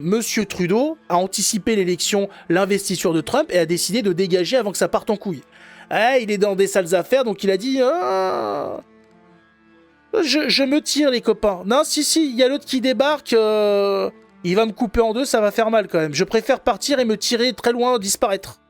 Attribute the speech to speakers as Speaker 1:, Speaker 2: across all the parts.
Speaker 1: Monsieur Trudeau a anticipé l'élection, l'investiture de Trump et a décidé de dégager avant que ça parte en couille. Il est dans des sales affaires, donc il a dit je me tire, les copains. Non, si, il y a l'autre qui débarque, il va me couper en deux, ça va faire mal quand même. Je préfère partir et me tirer très loin, disparaître.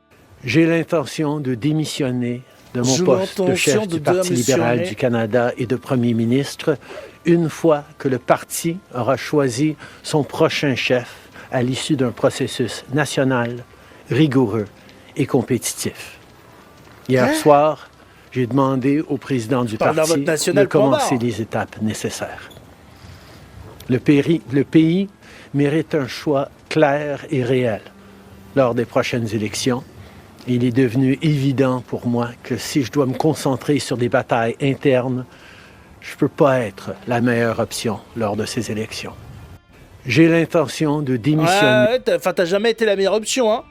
Speaker 2: J'ai l'intention de démissionner de mon poste de chef du Parti libéral du Canada et de premier ministre une fois que le parti aura choisi son prochain chef à l'issue d'un processus national, rigoureux et compétitif. Hier soir, j'ai demandé au président du parti de commencer les étapes nécessaires. Le pays mérite un choix clair et réel lors des prochaines élections. Il est devenu évident pour moi que si je dois me concentrer sur des batailles internes, je ne peux pas être la meilleure option lors de ces élections. J'ai l'intention de démissionner.
Speaker 1: T'as jamais été la meilleure option, hein.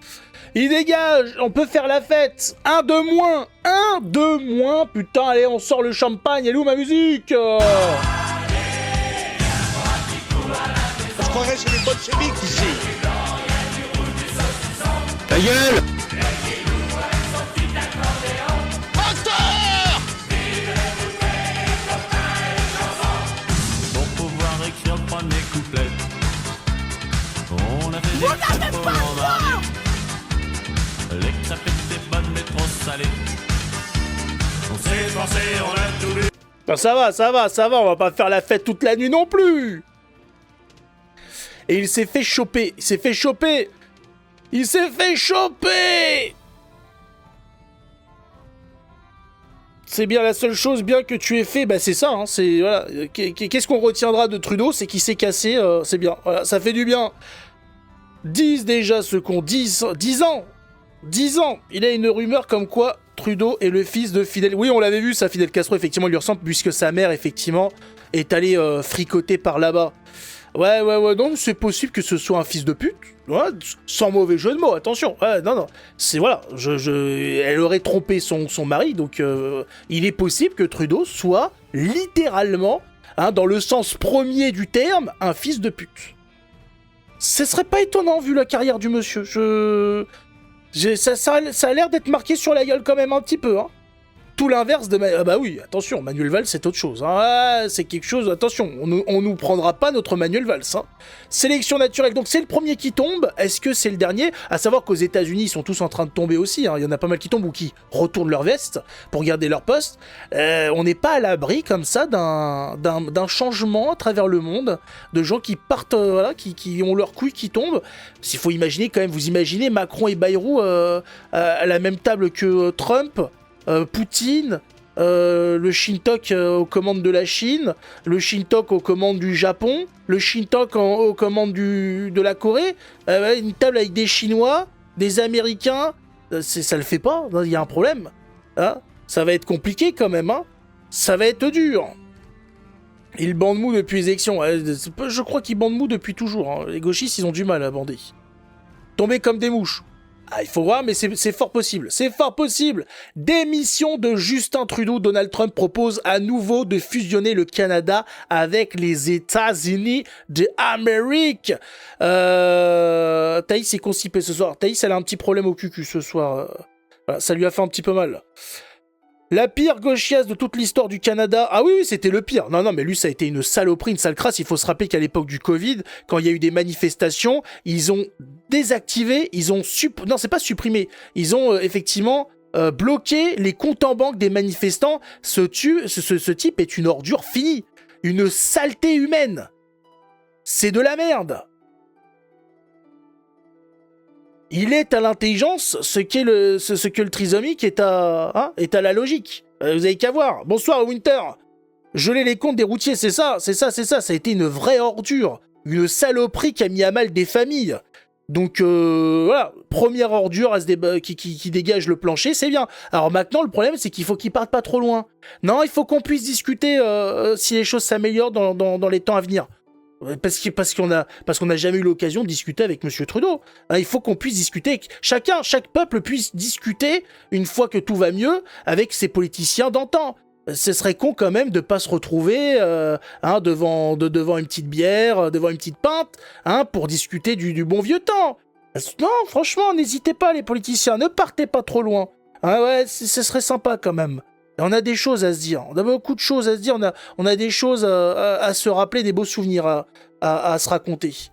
Speaker 1: Il dégage, on peut faire la fête. Un de moins, putain, allez, on sort le champagne, elle est où ma musique
Speaker 3: Je croirais que c'est les bolcheviks ici.
Speaker 2: Ta gueule!
Speaker 4: Pour pouvoir écrire le premier couplet, on a fait des crêpes au mandarine. Les crêpes étaient bonnes mais trop salées. On s'est forcé, on a tout bu.
Speaker 1: Ben ça va, on va pas faire la fête toute la nuit non plus. Et il s'est fait choper. C'est bien la seule chose bien que tu aies fait, bah c'est ça, hein, c'est, voilà. Qu'est-ce qu'on retiendra de Trudeau, c'est qu'il s'est cassé, c'est bien, voilà, ça fait du bien. 10 déjà ce qu'on 10 ans, il a une rumeur comme quoi Trudeau est le fils de Fidel, oui on l'avait vu ça, Fidel Castro effectivement il lui ressemble puisque sa mère effectivement est allée fricoter par là-bas. Ouais, donc c'est possible que ce soit un fils de pute, ouais, sans mauvais jeu de mots, attention, ouais, non, c'est voilà, elle aurait trompé son mari, donc il est possible que Trudeau soit littéralement, hein, dans le sens premier du terme, un fils de pute. Ce serait pas étonnant vu la carrière du monsieur, ça a l'air d'être marqué sur la gueule quand même un petit peu, hein. Tout l'inverse de... Ah bah oui, attention, Manuel Valls, c'est autre chose. Hein. C'est quelque chose... Attention, on nous prendra pas notre Manuel Valls. Hein. Sélection naturelle, donc c'est le premier qui tombe. Est-ce que c'est le dernier? À savoir qu'aux États-Unis ils sont tous en train de tomber aussi. Hein. Il y en a pas mal qui tombent ou qui retournent leur veste pour garder leur poste. On n'est pas à l'abri, comme ça, d'un changement à travers le monde, de gens qui partent, voilà, qui ont leur couille qui tombe. S'il faut imaginer, quand même, vous imaginez Macron et Bayrou à la même table que Trump, Poutine, le Shintok aux commandes de la Chine, le Shintok aux commandes du Japon, le Shintok aux commandes de la Corée, une table avec des Chinois, des Américains, ça le fait pas, il y a un problème. Hein, ça va être compliqué quand même, hein. Ça va être dur. Ils bandent mou depuis les élections. Je crois qu'ils bandent mou depuis toujours. Hein. Les gauchistes, ils ont du mal à bander. Tomber comme des mouches. Il faut voir, mais c'est fort possible. C'est fort possible. Démission de Justin Trudeau. Donald Trump propose à nouveau de fusionner le Canada avec les États-Unis d'Amérique. Thaïs est constipée ce soir. Thaïs, elle a un petit problème au cul ce soir. Voilà, ça lui a fait un petit peu mal. La pire gauchiasse de toute l'histoire du Canada. Ah oui, c'était le pire. Non, mais lui, ça a été une saloperie, une sale crasse. Il faut se rappeler qu'à l'époque du Covid, quand il y a eu des manifestations, ils ont désactivé, non, c'est pas supprimé. Ils ont effectivement bloqué les comptes en banque des manifestants. Ce type est une ordure finie. Une saleté humaine. C'est de la merde. Il est à l'intelligence ce que le trisomique est à la logique. Vous avez qu'à voir. Bonsoir Winter. Geler les comptes des routiers, c'est ça. Ça a été une vraie ordure. Une saloperie qui a mis à mal des familles. Donc voilà, première ordure qui dégage le plancher, c'est bien. Alors maintenant, le problème, c'est qu'il faut qu'il parte pas trop loin. Non, il faut qu'on puisse discuter si les choses s'améliorent dans les temps à venir. Parce qu'on n'a jamais eu l'occasion de discuter avec Monsieur Trudeau. Hein, il faut qu'on puisse discuter, chaque peuple puisse discuter, une fois que tout va mieux, avec ses politiciens d'antan. ce serait con quand même de pas se retrouver devant une petite bière, devant une petite pinte, pour discuter du bon vieux temps. Non, franchement, n'hésitez pas les politiciens, ne partez pas trop loin. Ouais, ce serait sympa quand même. Et on a des choses à se dire, on a beaucoup de choses à se dire, on a des choses à se rappeler, des beaux souvenirs à se raconter.